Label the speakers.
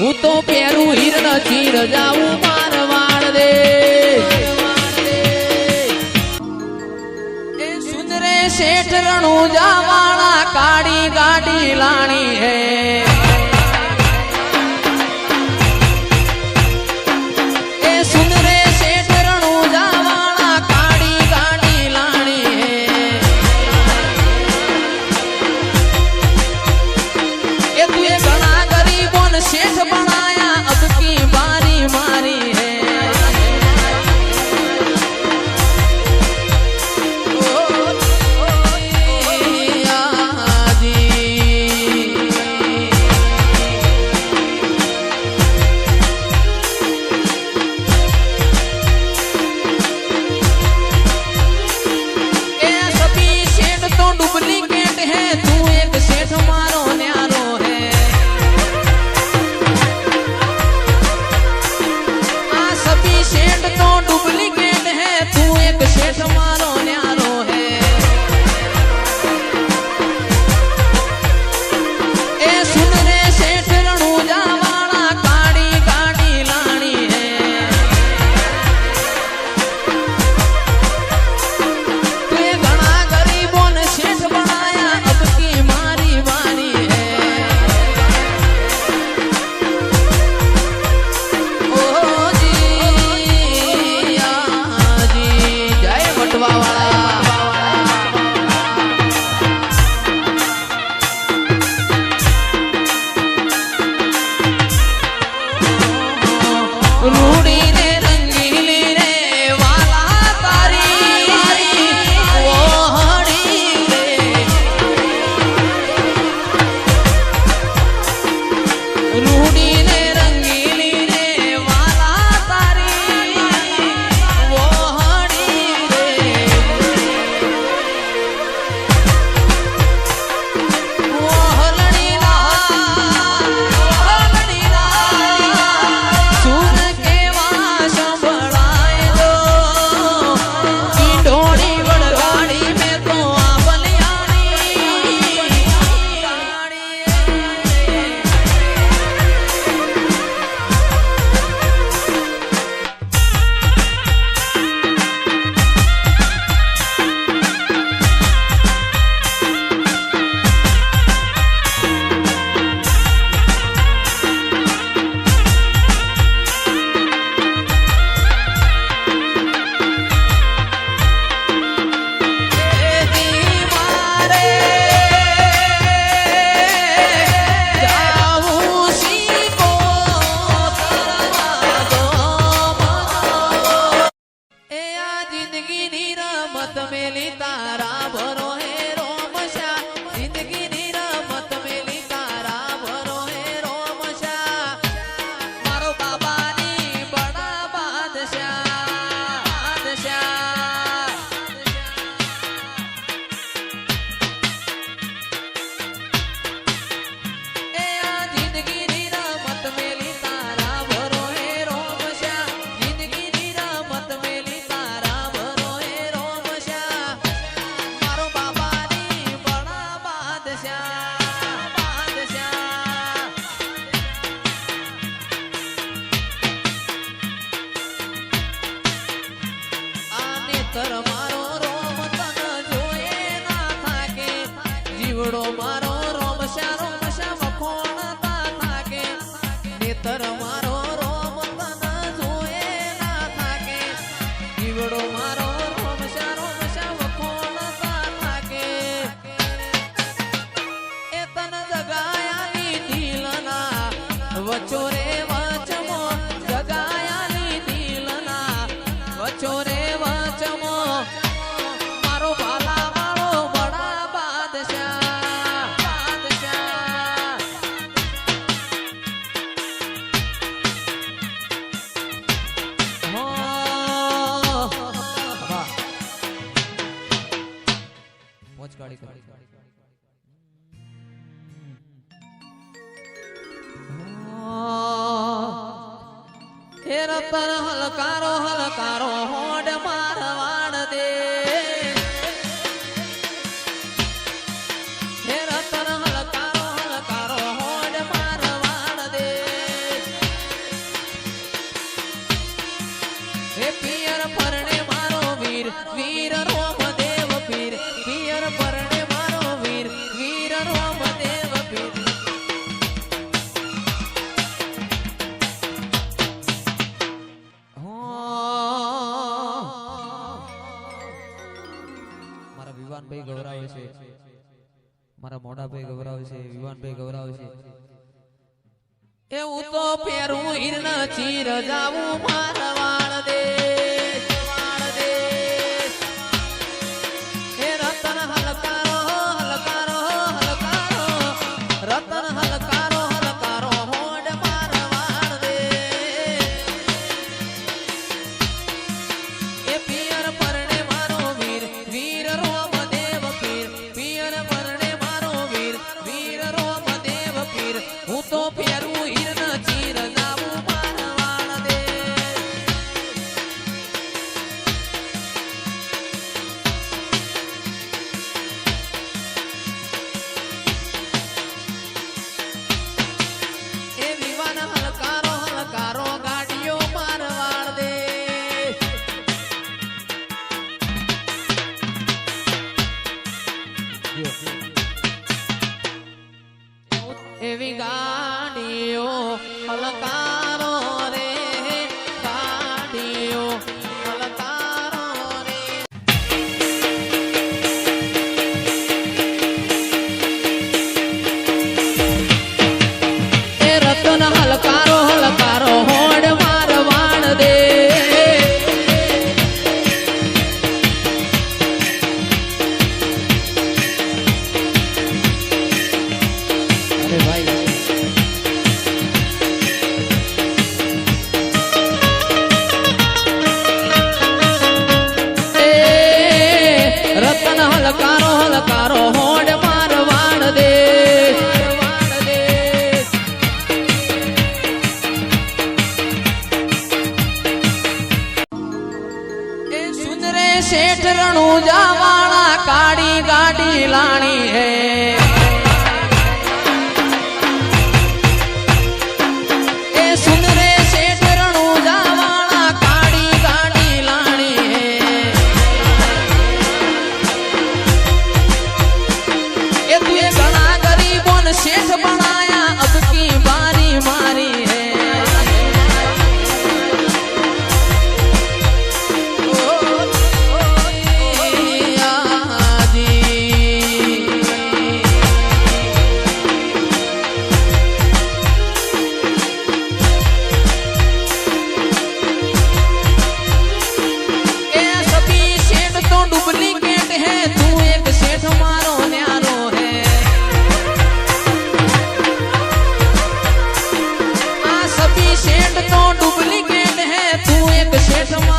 Speaker 1: હું તો પેરું હિરણ ચીર જાઉં મારવાડ દે એ સુંદરે શેઠ રણું જાવાળા કાળી ગાડી લાણી હે शेष बनाया अब की बारी मारी है सभी शेठ तो डुप्लीकेट है तू एक शेठ मारो न्यारो है शेठ तो डुप्लीकेट है तू एक शेठ मारो न्यारो है ए सुन रे शेठ रणू जावाड़ा काड़ी गाड़ी लानी है तू घना गरीबों ने शेठ बनाया अब की मारी बारी है रूड़ी रे रंगीली रे वाला तारी वो हड़ी रे रूड़ी रे रंगीली रे वाला तारी वो हड़ी रे वो हलड़ी ला सुन मेली तारा भरो है रोमशा जिंदगी निरमत मेली तारा भरो है रोमशा मारो बाबानी बड़ा बादशाह ए आ जिंदगी निरमत मेली तारा भरो है रोमशा जिंदगी निरमत मेली तारा भरो है तर मारो रोम तन जोए ना थाके जीवड़ो मारो रोमशा मखोण ता थाके नेतर मारो रोम तन जोए ना थाके जीवड़ो मारो रोमशा मखोण ता थाके ए तन जगाया नी दिलना वचोरे वचमो जगाया नी दिलना वचोरे मारो भाला मारो बड़ा बादशाह रतन हलकारो हलकारो होड़ मारवाड़ दे रतन हलकारो हलकारो होड़ मारवाड़ दे મારા મોડાભાઈ ગવરાવે છે, વિવાનભાઈ ગવરાવે છે. એવું તો પેરું હિરના ચીર જાવું મારા વાળ દે વાળ દે. એ રતન હલકારો હલકારો હલકારો રતન હલકારો હલકારો હોડ મારા વાળ દે. એ પિયર પરણે મારો વીર વીર રોમદેવ પીર પિયર પરણે મારો વીર વીર રોમદેવ પીર. હું તો પેરું હિરના ચીર જાવું મારા વાળ દે. એ વિવાન હલકારો હલકારો ગાડીઓ મારા વાળ દે. એવી ગાડીઓ હલકારો રે ગાડીઓ હલકારો રે. એ રતન હલકારો હલકારો હોડ માર વાળ દે. અરે ભાઈ રતન હલકારો હલકારો હોડ માર વાળ દે વાળ દે. એ સુંદરે શેઠ રણુજા વાળા કાળી ગાડી લાણી હે. એ સુંદરે શેઠ રણુજા વાળા કાળી ગાડી લાણી હે. એ તું ઘણા ગરીબોને શેઠ બનાયા અબ કી બારી મારી હે. डुप्लीकेट है तू एक सेठ मारो न्यारो है. आ सभी सेठ तो डुप्लीकेट है तू एक सेठ मारो